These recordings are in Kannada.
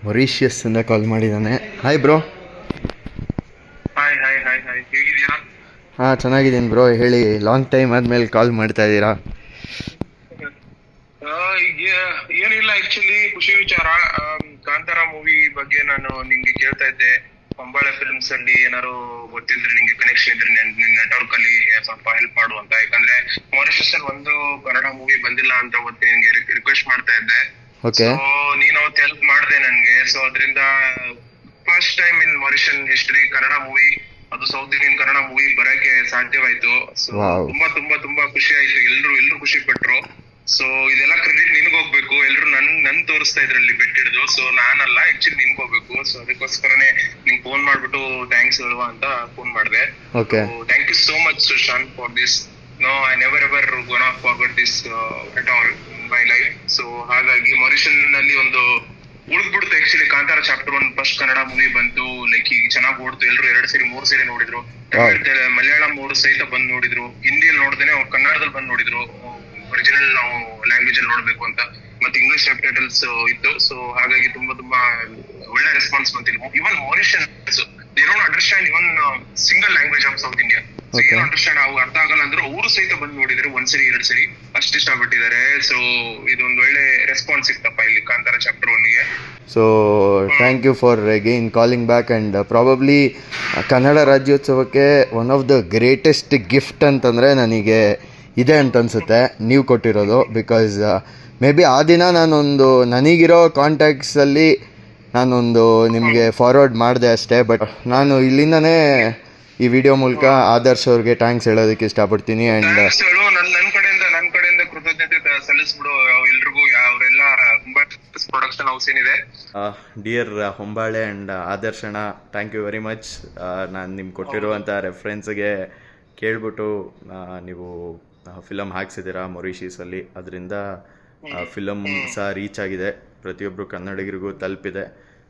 ಮೊರೀಷಿಯಸ್ಸಿಂದ ಕಾಲ್ ಮಾಡಿದ್ದಾನೆ. Hi bro. Hi hi hi hi ಹೇಗಿದ್ದೀರಾ? ಹಾಂ ಚೆನ್ನಾಗಿದ್ದೀನಿ ಬ್ರೋ. ಹೇಳಿ, ಲಾಂಗ್ ಟೈಮ್ ಆದಮೇಲೆ ಕಾಲ್ ಮಾಡ್ತಾ ಇದ್ದೀರಾ? ಈಗ ಏನಿಲ್ಲ, ಆಕ್ಚುಲಿ ಖುಷಿ ವಿಚಾರ. ಕಾಂತಾರ ಮೂವಿ ಬಗ್ಗೆ ನಾನು ನಿಂಗೆ ಕೇಳ್ತಾ ಇದ್ದೆ. ಹೊಂಬಾಳೆ ಫಿಲ್ಮ್ಸ್ ಅಲ್ಲಿ ಏನಾರು ಗೊತ್ತಿದ್ರೆ ನಿಂಗೆ ಕನೆಕ್ಷನ್ ಇದ್ರೆ ನಿನ್ ನೆಟ್ವರ್ಕ್ ಅಲ್ಲಿ ಸ್ವಲ್ಪ ಹೆಲ್ಪ್ ಮಾಡು ಅಂತ. ಯಾಕಂದ್ರೆ ಮಾರಿಷಸ್ ಅಲ್ಲಿ ಒಂದು ಕನ್ನಡ ಮೂವಿ ಬಂದಿಲ್ಲ ಅಂತ ಅವತ್ತು ನಿನ್ಗೆ ರಿಕ್ವೆಸ್ಟ್ ಮಾಡ್ತಾ ಇದ್ದೆ. ಓಕೆ. ಸೊ ನೀನ್ ಅವತ್ತು ಹೆಲ್ಪ್ ಮಾಡಿದೆ ನನ್ಗೆ. ಸೊ ಅದರಿಂದ first time in Mauritian history Kannada movie, ಅದು ಸೌತ್ ಇಂಡಿಯನ್ ಕನ್ನಡ ಮೂವಿ ಬರಕ್ಕೆ ಸಾಧ್ಯವಾಯ್ತು. So Wow. ತುಂಬಾ ತುಂಬಾ ತುಂಬಾ ಖುಷಿ ಆಯ್ತು. ಎಲ್ರು ಖುಷಿ ಪಟ್ರು. ಸೊ ಇದೆಲ್ಲ ಕ್ರೆಡಿಟ್ ನಿನ್ಗೆ ಹೋಗ್ಬೇಕು. ಎಲ್ರು ನನ್ ತೋರಿಸ್ತಾ ಇದ್ರಲ್ಲಿ ಬೆಟ್ ಹಿಡಿದು. ಸೊ ನಾನಲ್ಲ, ಆಕ್ಚುಲಿ ನಿನ್ಗೆ ಹೋಗ್ಬೇಕು. ಸೊ ಅದಕ್ಕೋಸ್ಕರನೇ ನಿಂಗೆ ಫೋನ್ ಮಾಡ್ಬಿಟ್ಟು ಥ್ಯಾಂಕ್ಸ್ ಹೇಳುವ ಅಂತ ಫೋನ್ ಮಾಡಿದೆ. Okay. Thank you so much Sushant for this. No, I never ever gonna forget this at all in my life. So ಹಾಗಾಗಿ ಮಾರಿಷನ್ ನಲ್ಲಿ ಒಂದು ಉಳಿದ್ಬಿಡುತ್ತೆ. Actually Kantara chapter 1 first Kannada movie ಬಂತು. ಲೈಕ್ ಈಗ ಚೆನ್ನಾಗಿ ಓಡ್ತು. ಎಲ್ರು 2 ಸರಿ 3 ಸರಿ ನೋಡಿದ್ರು. ಮಲಯಾಳಂ ಅವರು ಸಹಿತ ಬಂದ್ ನೋಡಿದ್ರು. ಹಿಂದಿಯಲ್ಲಿ ನೋಡ್ದೇನೆ ಅವ್ರು ಕನ್ನಡದಲ್ಲಿ ಬಂದ್ ನೋಡಿದ್ರು. ಒರಿಜಿನಲ್ ನಾವು ಲ್ಯಾಂಗ್ವೇಜ್ ಅಲ್ಲಿ ನೋಡ್ಬೇಕು ಅಂತ. ಮತ್ತೆ ಇಂಗ್ಲಿಷ್ ಸಬ್ ಟೈಟಲ್ಸ್ ಇತ್ತು. ಸೊ ಹಾಗಾಗಿ ತುಂಬಾ ತುಂಬಾ ಒಳ್ಳೆ ರೆಸ್ಪಾನ್ಸ್ ಬಂತಿಲ್ಲ. Even Mauritian they don't understand even single language of south India. ಏನು ಅಂಡರ್ಸ್ಟ್ಯಾಂಡ್ ಅರ್ಥ ಆಗಲ್ಲ ಅಂದ್ರೆ ಅವರು ಸಹಿತ ಬಂದ್ ನೋಡಿದ್ರೆ 1 ಸರಿ 2 ಸರಿ ಅಷ್ಟು ಇಷ್ಟಪಟ್ಟಿದ್ದಾರೆ. ಸೊ ಇದೊಂದು ಒಳ್ಳೆ ರೆಸ್ಪಾನ್ಸ್ ಇತ್ತಪ್ಪ ಇಲ್ಲಿ ಕಾಂತಾರ ಚಾಪ್ಟರ್ 1ಗೆ. So thank you for again calling back. And probably Kannada ರಾಜ್ಯೋತ್ಸವಕ್ಕೆ one of the greatest gift ಅಂತಂದರೆ ನನಗೆ ಇದೆ ಅಂತ ಅನಿಸುತ್ತೆ ನೀವು ಕೊಟ್ಟಿರೋದು. ಬಿಕಾಸ್ ಮೇ ಬಿ ಆ ದಿನ ನಾನೊಂದು ನನಗಿರೋ ಕಾಂಟ್ಯಾಕ್ಟ್ಸಲ್ಲಿ ನಾನೊಂದು ನಿಮಗೆ ಫಾರ್ವರ್ಡ್ ಮಾಡಿದೆ ಅಷ್ಟೇ. ಬಟ್ ನಾನು ಇಲ್ಲಿಂದನೇ ಈ ವಿಡಿಯೋ ಮೂಲಕ ಆದರ್ಶ್ ಅವ್ರಿಗೆ ಥ್ಯಾಂಕ್ಸ್ ಹೇಳೋದಕ್ಕೆ ಇಷ್ಟಪಡ್ತೀನಿ. ಆ್ಯಂಡ್ ನನ್ನ ಕಡೆಯಿಂದ ಕೃತಜ್ಞತೆ ಸಲ್ಲಿಸ್ಬಿಡು ಎಲ್ರಿಗೂ. ಅವರೆಲ್ಲ ಪ್ರೊಡಕ್ಷನ್ ಹೌಸ್ ಏನಿದೆ. ಡಿಯರ್ ಹೊಂಬಾಳೆ ಆ್ಯಂಡ್ ಆದರ್ಶಣ, ಥ್ಯಾಂಕ್ ಯು ವೆರಿ ಮಚ್. ನಾನು ನಿಮ್ಗೆ ಕೊಟ್ಟಿರುವಂಥ ರೆಫರೆನ್ಸ್ಗೆ ಕೇಳ್ಬಿಟ್ಟು ನೀವು ಫಿಲಮ್ ಹಾಕ್ಸಿದ್ದೀರಾ ಮೊರಿಷಿಯಸಲ್ಲಿ. ಅದರಿಂದ ಫಿಲಮ್ ಸಹ ರೀಚ್ ಆಗಿದೆ, ಪ್ರತಿಯೊಬ್ಬರು ಕನ್ನಡಿಗರಿಗೂ ತಲುಪಿದೆ.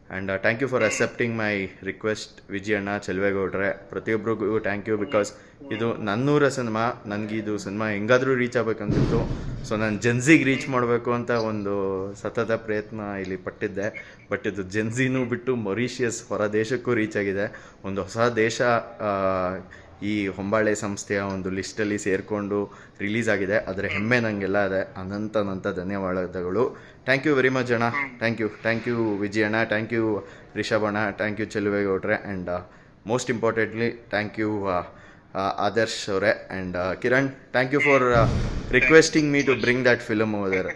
And thank you for accepting my request ವಿಜಯಣ್ಣ, ಚೆಲುವೇಗೌಡ್ರೆ, ಪ್ರತಿಯೊಬ್ಬರಿಗೂ ಥ್ಯಾಂಕ್ ಯು. ಬಿಕಾಸ್ ಇದು ನನ್ನೂರ ಸಿನಿಮಾ. ನನಗೆ ಇದು ಸಿನಿಮಾ ಹೆಂಗಾದರೂ ರೀಚ್ ಆಗಬೇಕಂತಿತ್ತು. ಸೊ ನಾನು ಜೆನ್ಸಿಗೆ ರೀಚ್ ಮಾಡಬೇಕು ಅಂತ ಒಂದು ಸತತ ಪ್ರಯತ್ನ ಇಲ್ಲಿ ಪಟ್ಟಿದ್ದೆ. ಬಟ್ ಇದು ಜೆನ್ಸಿನೂ ಬಿಟ್ಟು ಮೊರಿಷಿಯಸ್ ಹೊರ ದೇಶಕ್ಕೂ ರೀಚ್ ಆಗಿದೆ. ಒಂದು ಹೊಸ ದೇಶ ಈ ಹೊಂಬಾಳೆ ಸಂಸ್ಥೆಯ ಒಂದು ಲಿಸ್ಟಲ್ಲಿ ಸೇರಿಕೊಂಡು ರಿಲೀಸ್ ಆಗಿದೆ. ಅದರ ಹೆಮ್ಮೆ ನನಗೆಲ್ಲ ಇದೆ. ಅನಂತ ಧನ್ಯವಾದಗಳು. ಥ್ಯಾಂಕ್ ಯು ವೆರಿ ಮಚ್ ಅಣ್ಣ. ಥ್ಯಾಂಕ್ ಯು ವಿಜಯಣ್ಣ, ಥ್ಯಾಂಕ್ ಯು ರಿಷಭಣ್ಣ, ಥ್ಯಾಂಕ್ ಯು ಚೆಲುವೇಗೌಡ್ರೆ. And most importantly thank you Adarsh ಅವರೇ. And Kiran, thank you for requesting me to bring that film over there.